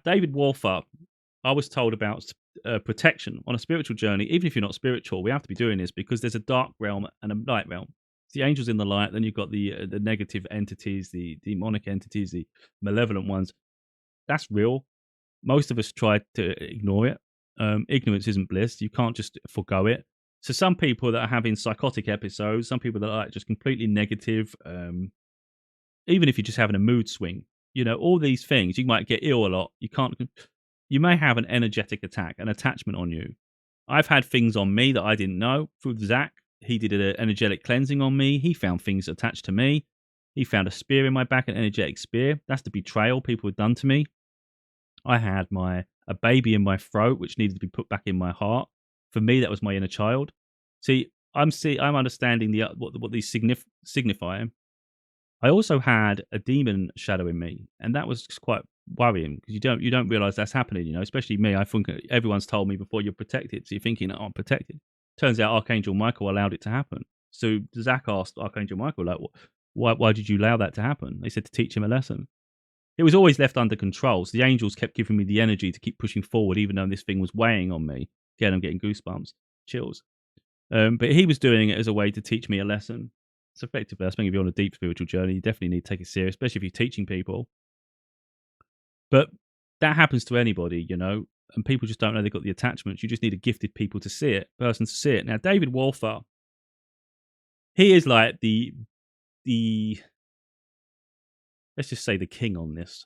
David Wolfer, I was told about protection on a spiritual journey. Even if you're not spiritual, we have to be doing this because there's a dark realm and a light realm. It's the angels in the light, then you've got the negative entities, the demonic entities, the malevolent ones. That's real. Most of us try to ignore it. Ignorance isn't bliss. You can't just forgo it. So some people that are having psychotic episodes, some people that are like just completely negative, even if you're just having a mood swing, all these things, you might get ill a lot. You may have an energetic attack, an attachment on you. I've had things on me that I didn't know. Through Zach, he did an energetic cleansing on me. He found things attached to me. He found a spear in my back, an energetic spear. That's the betrayal people had done to me. I had a baby in my throat, which needed to be put back in my heart. For me, that was my inner child. See, I'm understanding what these signify. I also had a demon shadow in me, and that was quite worrying because you don't realize that's happening. Especially me. I think everyone's told me before you're protected, so you're thinking, "Oh, I'm protected." Turns out Archangel Michael allowed it to happen. So Zach asked Archangel Michael, like, "Why did you allow that to happen?" They said to teach him a lesson. It was always left under control. So the angels kept giving me the energy to keep pushing forward, even though this thing was weighing on me. Again, I'm getting goosebumps, chills. But he was doing it as a way to teach me a lesson. So effectively, I think if you're on a deep spiritual journey, you definitely need to take it serious, especially if you're teaching people. But that happens to anybody, and people just don't know they've got the attachments. You just need a gifted person to see it. Now, David Wolfer, he is like the let's just say the king on this.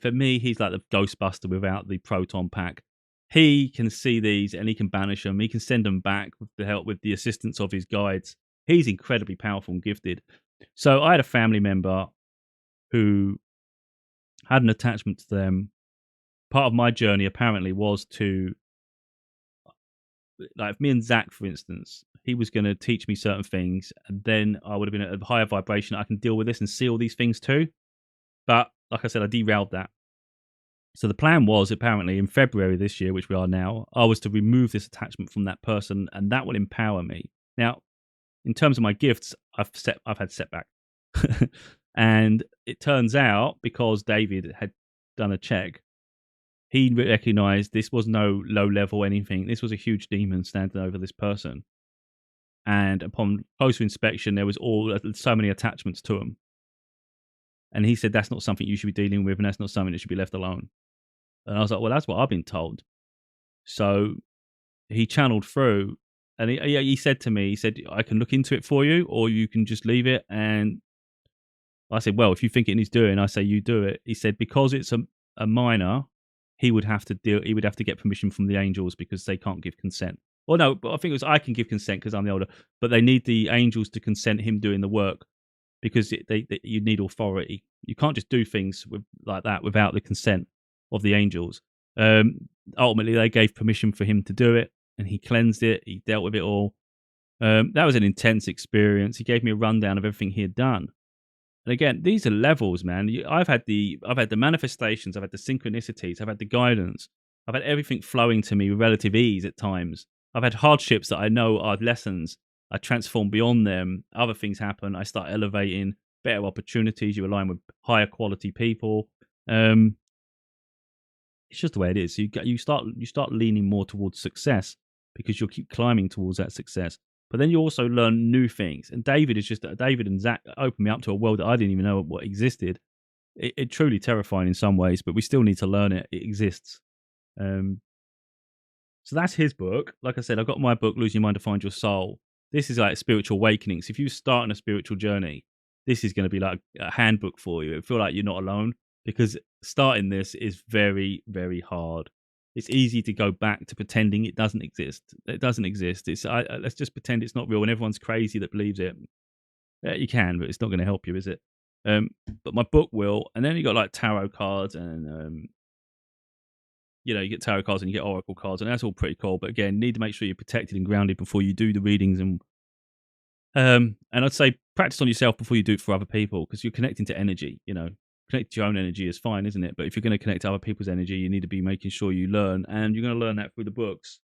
For me, he's like the Ghostbuster without the proton pack. He can see these and he can banish them. He can send them back with the assistance of his guides. He's incredibly powerful and gifted. So I had a family member who had an attachment to them. Part of my journey apparently was to, like me and Zach, for instance, he was going to teach me certain things, and then I would have been at a higher vibration. I can deal with this and see all these things too. But like I said, I derailed that. So the plan was apparently in February this year, which we are now, I was to remove this attachment from that person, and that will empower me. Now, in terms of my gifts, I've had setback. And it turns out, because David had done a check, he recognized this was no low level anything. This was a huge demon standing over this person. And upon closer inspection, there was so many attachments to him. And he said, that's not something you should be dealing with, and that's not something that should be left alone. And I was like, well, that's what I've been told. So he channeled through, and he said to me, I can look into it for you, or you can just leave it. And I said, well, if you think it needs doing, I say you do it. He said, because it's a minor, he would have to get permission from the angels because they can't give consent. Well, no, but I think it was I can give consent because I'm the older, but they need the angels to consent him doing the work because you need authority. You can't just do things like that without the consent of the angels. Ultimately, they gave permission for him to do it, and he cleansed it. He dealt with it all. That was an intense experience. He gave me a rundown of everything he had done. And again, these are levels, man. I've had the manifestations, I've had the synchronicities, I've had the guidance, I've had everything flowing to me with relative ease at times. I've had hardships that I know are lessons. I transform beyond them. Other things happen. I start elevating, better opportunities. You align with higher quality people. It's just the way it is. You start leaning more towards success because you'll keep climbing towards that success. But then you also learn new things. And David and Zach opened me up to a world that I didn't even know what existed. It's truly terrifying in some ways, but we still need to learn it. It exists. So that's his book. Like I said, I've got my book, Losing Your Mind to Find Your Soul. This is like spiritual awakenings. If you start on a spiritual journey, this is going to be like a handbook for you. It feel like you're not alone because starting this is very, very hard. It's easy to go back to pretending it doesn't exist. It doesn't exist. Let's just pretend it's not real and everyone's crazy that believes it. You can, but it's not going to help you, is it? But my book will. And then you got like tarot cards and, you get tarot cards and you get oracle cards, and that's all pretty cool. But again, you need to make sure you're protected and grounded before you do the readings. And I'd say practice on yourself before you do it for other people because you're connecting to energy, Connect to your own energy is fine, isn't it? But if you're going to connect to other people's energy, you need to be making sure you learn, and you're going to learn that through the books.